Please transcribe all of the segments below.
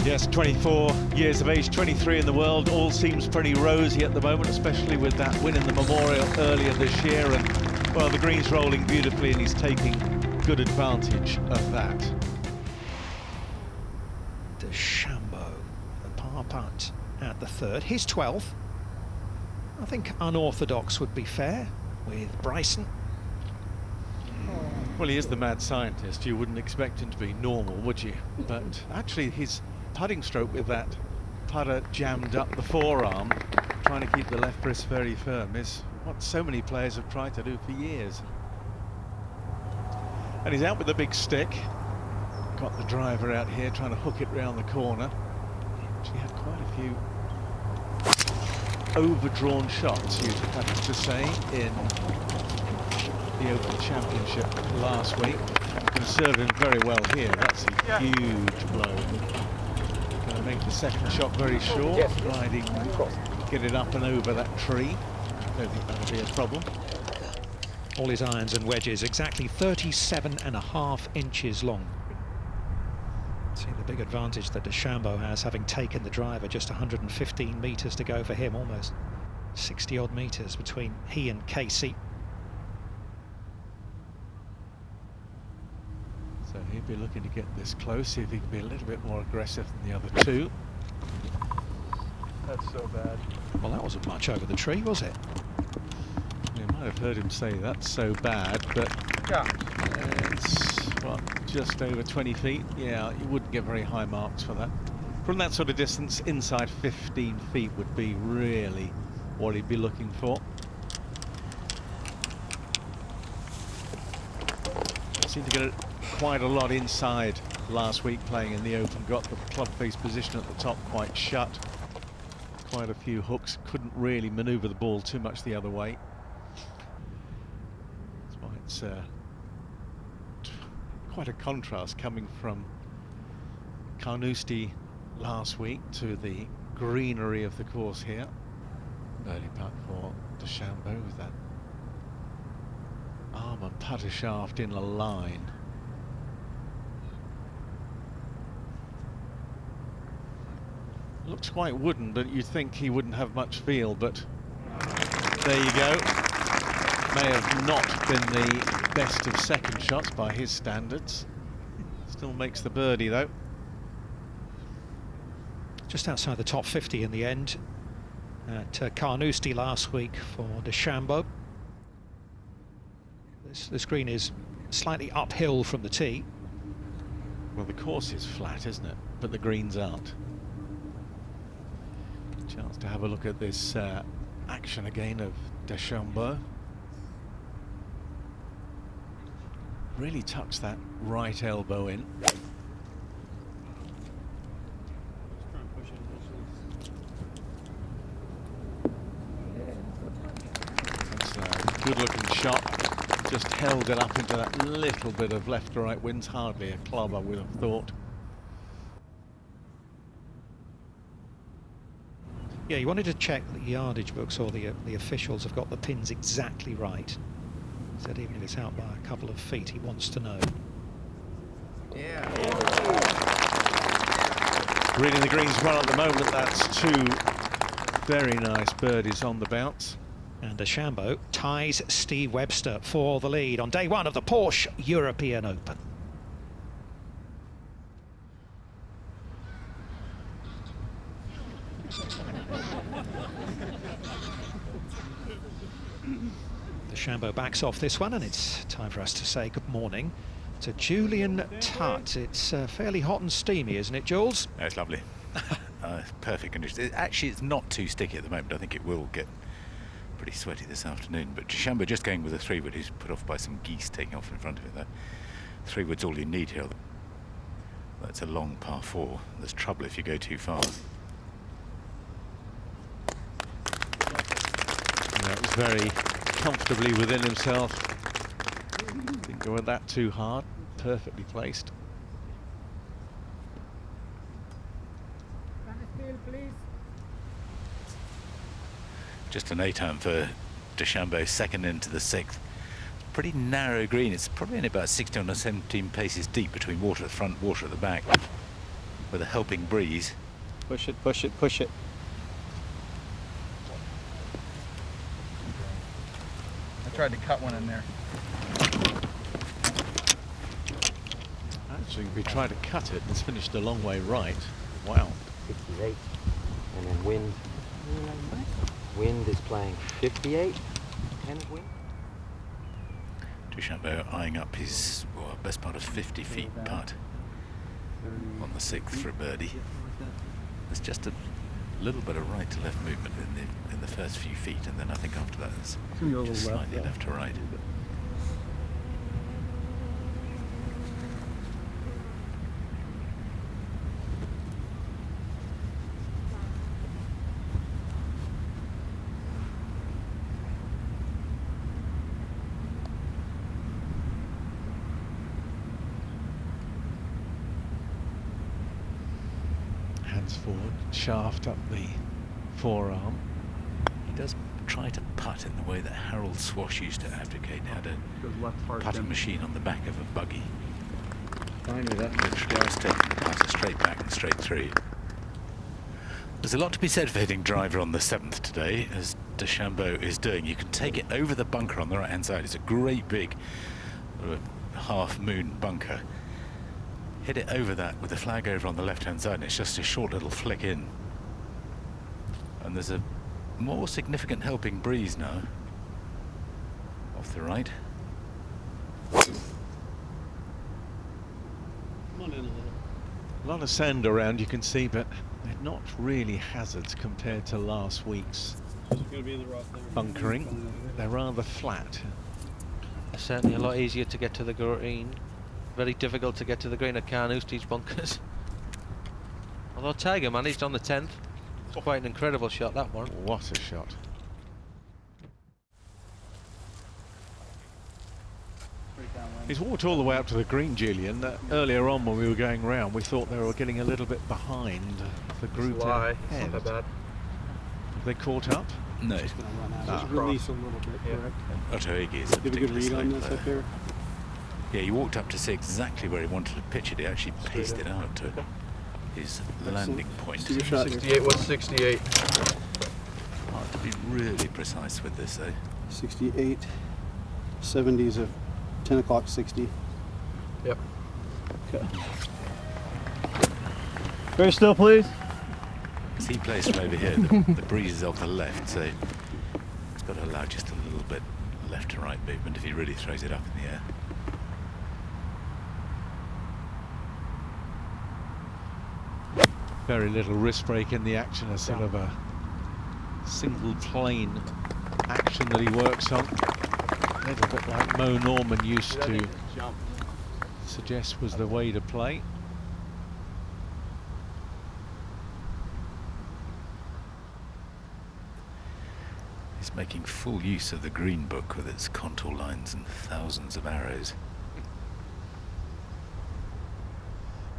Yes, 24 years of age, 23 in the world. All seems pretty rosy at the moment, especially with that win in the Memorial earlier this year. And, well, the green's rolling beautifully and he's taking good advantage of that. DeChambeau, the par putt at the third. His 12th. I think unorthodox would be fair with Bryson. Well, he is the mad scientist. You wouldn't expect him to be normal, would you? But actually his putting stroke with that putter jammed up the forearm, trying to keep the left wrist very firm, is what so many players have tried to do for years. And he's out with the big stick. Got the driver out here trying to hook it round the corner. She had quite a few overdrawn shots, you'd have to say, in the Open Championship last week. Going to serve him very well here. That's a huge blow. Going to make the second shot very short, riding, get it up and over that tree. Don't think that'll be a problem. All his irons and wedges exactly 37.5 inches long. See the big advantage that DeChambeau has, having taken the driver. Just 115 metres to go for him, almost 60 odd metres between he and Casey. So he'd be looking to get this close, see if he can be a little bit more aggressive than the other two. That's so bad. Well, that wasn't much over the tree, was it? You might have heard him say that's so bad, but it's, what, just over 20 feet? Yeah, you wouldn't get very high marks for that. From that sort of distance, inside 15 feet would be really what he'd be looking for. Seemed to get it quite a lot inside last week playing in the Open. Got the club face position at the top quite shut. Quite a few hooks. Couldn't really manoeuvre the ball too much the other way. That's why it's quite a contrast coming from Carnoustie last week to the greenery of the course here. Birdie putt for DeChambeau with that arm and putter shaft in a line. Looks quite wooden, but you'd think he wouldn't have much feel, but there you go. May have not been the best of second shots by his standards. Still makes the birdie though. Just outside the top 50 in the end at Carnoustie last week for DeChambeau. This green is slightly uphill from the tee. Well, the course is flat, isn't it? But the greens aren't. Chance to have a look at this action again of DeChambeau. Really tucks that right elbow in. That's a good looking shot. Just held it up into that little bit of left to right winds. Hardly a club, I would have thought. Yeah, you wanted to check that the yardage books or the officials have got the pins exactly right. He said even if it's out by a couple of feet, he wants to know. Yeah. Reading the greens well at the moment. That's two very nice birdies on the bounce. And DeChambeau ties Steve Webster for the lead on day one of the Porsche European Open. DeChambeau backs off this one, and it's time for us to say good morning to Julian Tutt. It's fairly hot and steamy, isn't it, Jules? No, it's lovely. Perfect conditions. Actually, it's not too sticky at the moment. I think it will get pretty sweaty this afternoon. But DeChambeau just going with a 3-wood. He's put off by some geese taking off in front of it there. 3-wood's all you need here. That's a long par 4. There's trouble if you go too far. That was very comfortably within himself. Didn't go at that too hard. Perfectly placed. Just an 8-iron for DeChambeau, second into the 6th. Pretty narrow green. It's probably only about 16 or 17 paces deep between water at the front, water at the back. with a helping breeze. Push it, push it, push it. I tried to cut one in there. Actually, we tried to cut it. It's finished a long way right. Wow. 68. And then wind is playing 58. 10 of wind. DeChambeau eyeing up his best part of 50 feet putt on the 6th for a birdie. There's just a little bit of right to left movement in the first few feet, and then I think after that it's just slightly left to right. Hands forward, shaft up the forearm. He does try to putt in the way that Harold Swash used to advocate. He had a putting machine on the back of a buggy. Literally just taking the putter straight back and straight through. There's a lot to be said for hitting driver on the 7th today, as DeChambeau is doing. You can take it over the bunker on the right hand side. It's a great big half moon bunker. Hit it over that with the flag over on the left hand side, and it's just a short little flick in. And there's a more significant helping breeze now off the right. A lot of sand around, you can see, but they're not really hazards compared to last week's bunkering. They're rather flat. It's certainly a lot easier to get to the green. Very difficult to get to the green at Carnoust, these bunkers. Although Tiger managed on the 10th. It's quite an incredible shot, that one. What a shot. He's walked all the way up to the green, Julian. Earlier on when we were going round, we thought they were getting a little bit behind the group ahead. Not that bad. Have they caught up? No. Just release a little bit, correct? Otto Igi is a Give a good particularly read on slow this player. up here. Yeah, he walked up to see exactly where he wanted to pitch it. He actually paced it out to his landing point. See your shot here. 68, what's 68? Hard to be really precise with this, though. 68. 70s of 10 o'clock 60. Yep. Okay. Very still, please. As he plays from over here, the breeze is off the left, so he's got to allow just a little bit left to right movement if he really throws it up in the air. Very little wrist break in the action, a sort of a single plane action that he works on. A little bit like Mo Norman used to suggest was the way to play. He's making full use of the green book with its contour lines and thousands of arrows.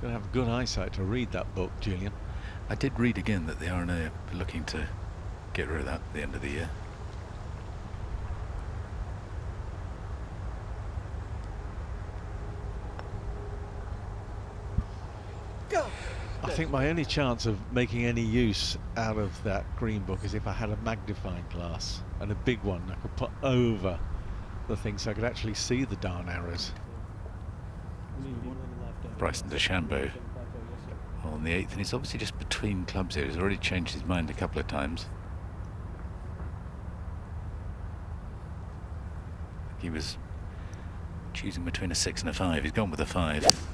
Got to have good eyesight to read that book, Julian. I did read again that the R&A are looking to get rid of that at the end of the year. I think my only chance of making any use out of that green book is if I had a magnifying glass, and a big one I could put over the thing so I could actually see the darn arrows. Bryson DeChambeau on the 8th, and he's obviously just between clubs here. He's already changed his mind a couple of times. He was choosing between a 6 and a 5. He's gone with a 5.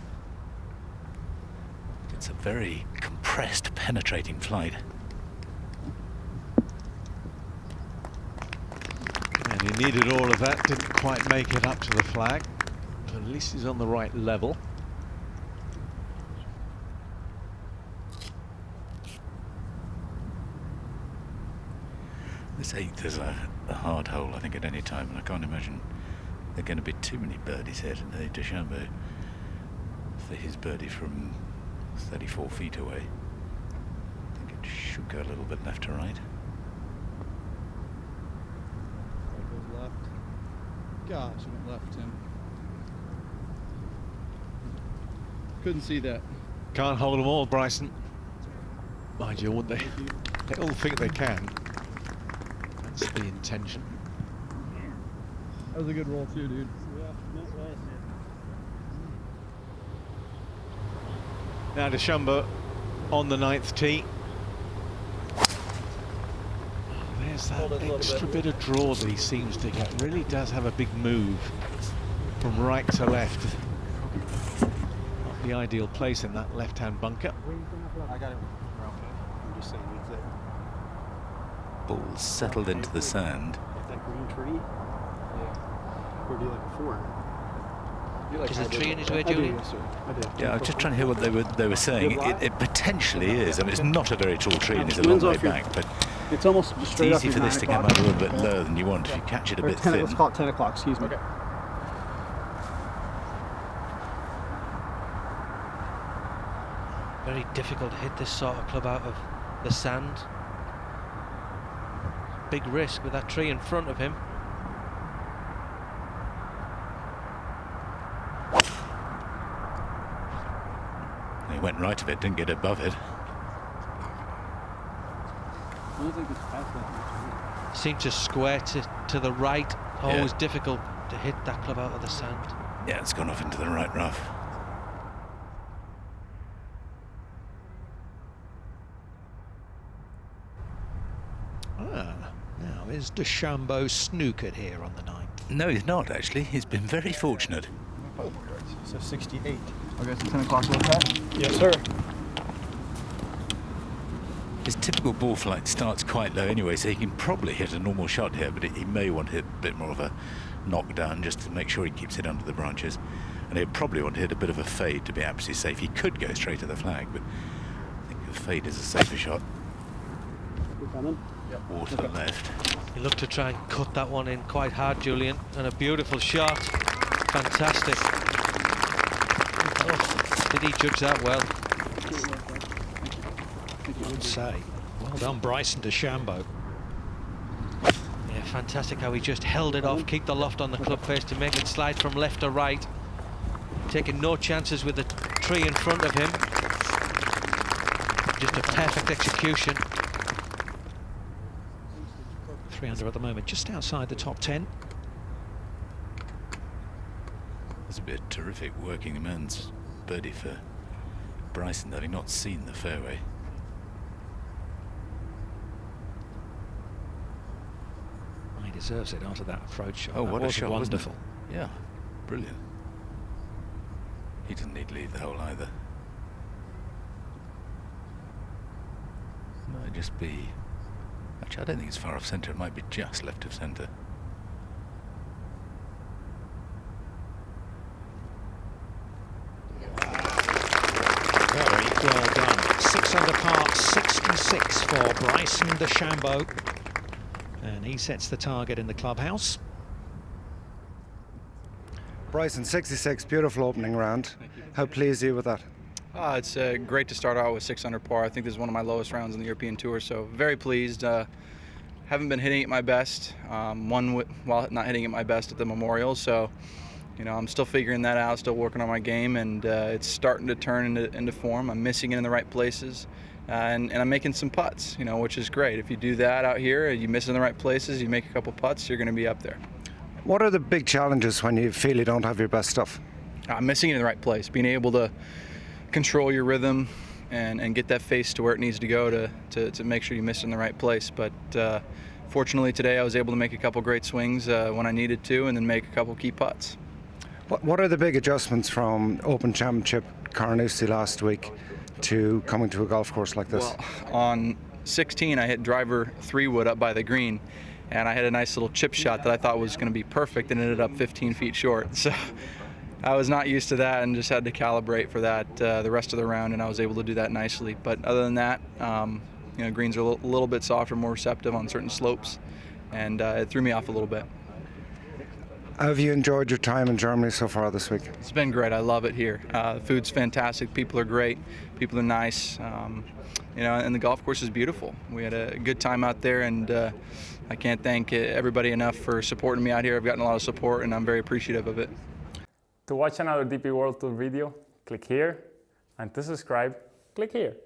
It's a very compressed, penetrating flight. And he needed all of that, didn't quite make it up to the flag, but at least he's on the right level. This 8th is a hard hole, I think, at any time, and I can't imagine there are going to be too many birdies here today. DeChambeau for his birdie from 34 feet away. I think it should go a little bit left to right. That goes left. Gosh, it went left, Tim. Couldn't see that. Can't hold them all, Bryson. Mind you, wouldn't they? They all think they can. That's the intention. That was a good roll too, dude. Now DeChambeau on the 9th tee. There's that extra bit of draw that he seems to get. Really does have a big move from right to left. Not the ideal place in that left-hand bunker. I got it. I'm just saying, it's it. Ball settled into the sand. That green tree? Yeah. Or do you like a four? Is the tree in his way, I do, Julian? yes, sir. I do. Yeah, I was just trying to hear what they were saying. It potentially is. I mean, it's not a very tall tree and it's a long Winds way off your- back, but It's almost it's straight up easy for your this to 9 come out a o'clock. little bit lower than you want if you catch it a Or bit 10, thin. let's call it 10 o'clock, excuse me. Okay. Very difficult to hit this sort of club out of the sand. Big risk with that tree in front of him. He went right of it, didn't get above it. I don't think it's past that. Seemed to square to the right. Always difficult to hit that club out of the sand. Yeah, it's gone off into the right rough. Now, is DeChambeau snookered here on the 9th? No, he's not actually. He's been very fortunate. So 68. Okay, so 10 o'clock little cut? Yes, sir. His typical ball flight starts quite low anyway, so he can probably hit a normal shot here, but he may want to hit a bit more of a knockdown just to make sure he keeps it under the branches. And he'd probably want to hit a bit of a fade to be absolutely safe. He could go straight to the flag, but I think a fade is a safer shot. We're coming. Or to the left. He looked to try and cut that one in quite hard, Julian, and a beautiful shot. Fantastic. Oh, did he judge that well? I'd say. Well done, Bryson DeChambeau. Yeah, fantastic how he just held it off, keep the loft on the club face to make it slide from left to right. Taking no chances with the tree in front of him. Just a perfect execution. 3 under at the moment, just outside the top 10. It's a bit terrific working the man's birdie for Bryson, having not seen the fairway. He deserves it after that approach shot. Oh, That what a was shot, wasn't it? wonderful. Yeah, brilliant. He doesn't need to leave the hole either. Might just be... Actually, I don't think it's far off centre. It might be just left of centre. Very well done. 6 under par, 66 for Bryson DeChambeau. And he sets the target in the clubhouse. Bryson, 66, beautiful opening round. How pleased are you with that? It's great to start out with 6 under par. I think this is one of my lowest rounds on the European Tour, so very pleased. Haven't been hitting at my best, while not hitting at my best at the Memorial, so you know, I'm still figuring that out, still working on my game, and it's starting to turn into form. I'm missing it in the right places, and I'm making some putts, you know, which is great. If you do that out here, you miss it in the right places, you make a couple putts, you're going to be up there. What are the big challenges when you feel you don't have your best stuff? Missing it in the right place, being able to control your rhythm and get that face to where it needs to go to make sure you miss it in the right place. But fortunately today I was able to make a couple great swings when I needed to, and then make a couple key putts. What are the big adjustments from Open Championship Carnoustie last week to coming to a golf course like this? Well, on 16 I hit driver 3-wood up by the green, and I had a nice little chip shot that I thought was going to be perfect and ended up 15 feet short. So I was not used to that and just had to calibrate for that the rest of the round, and I was able to do that nicely. But other than that, you know, greens are a little bit softer, more receptive on certain slopes, and it threw me off a little bit. Have you enjoyed your time in Germany so far this week? It's been great. I love it here. The food's fantastic. People are great. People are nice. You know, and the golf course is beautiful. We had a good time out there, and I can't thank everybody enough for supporting me out here. I've gotten a lot of support, and I'm very appreciative of it. To watch another DP World Tour video, click here. And to subscribe, click here.